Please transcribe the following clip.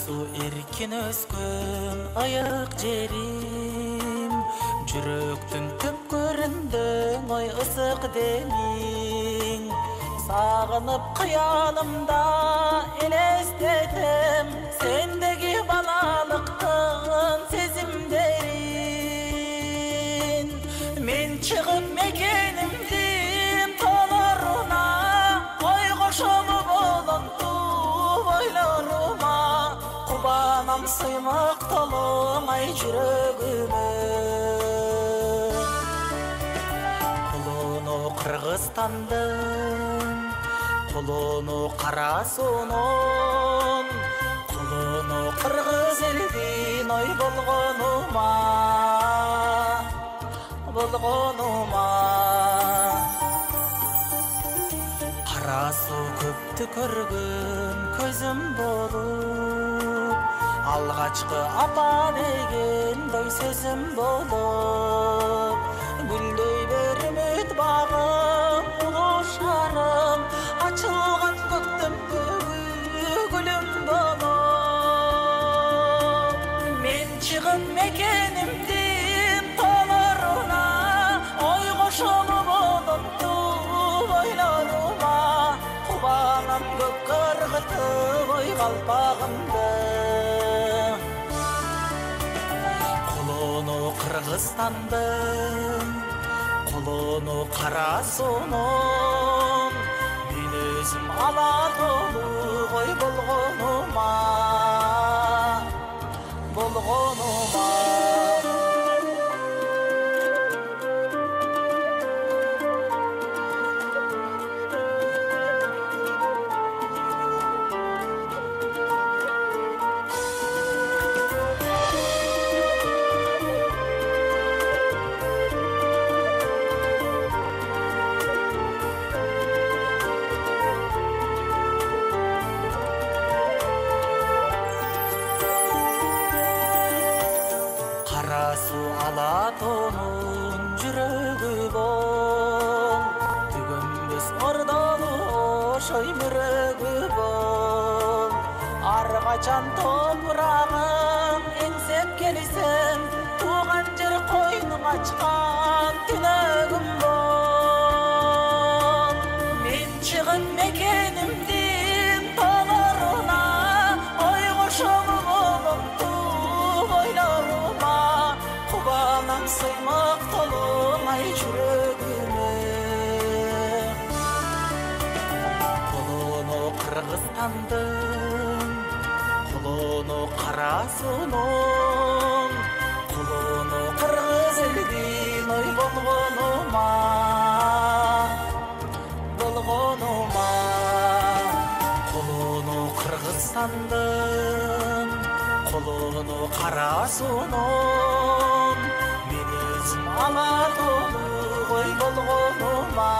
су эркин өскөн аяк жерим, жүрөктүн түпкөрүндө ой ысык демиң. Сагынып кыялымда элестетем сендеги балалыктын сезимдерин. Мен чыгып мекенимдин тоолоруна, ой кошолу болотту ойлорума. Кубанам сыймак толомай жүрөгүмө. Кулуну Кыргызстандын, кулуну кара суунун, кулуну кыргыз элдин ой болгонума. Кара суу көптү көргөн көзүм болуп, алгачкы апа дегендей сөзүм болуп, гүлдөй бер үмүт багым, улуу шарым, ачылган көктөмдөгү гүлүм болуп. Мен чыгып мекенимдин тоолоруна, ой кошолу болотту ойлорума. Кубанам көккө ыргытып ой калпагымды. Кулуну Кыргызстандын, кулуну кара суунун, мен өзүм ала толу ой болгонума. Кара суу Алатоонун жүрөгү бол, түгөнбөс ордолу ошой мөрөгү бол. Ар качан топурагым эңсеп келсем, тууган жер койнуң ачкан түнөгүм бол. Мен чыгып мекенимдин тоолоруна, ой кошолу болотту ойлорума. Кубанам сыймак толомай жүрөгүмө. Кулуну Кыргызстандын, кулуну кара суунун, кулуну кыргыз элдин ой болгонума. Кулуну Кыргызстандын, кулуну кара суунун, мен өзүм ала толу ой болгонума.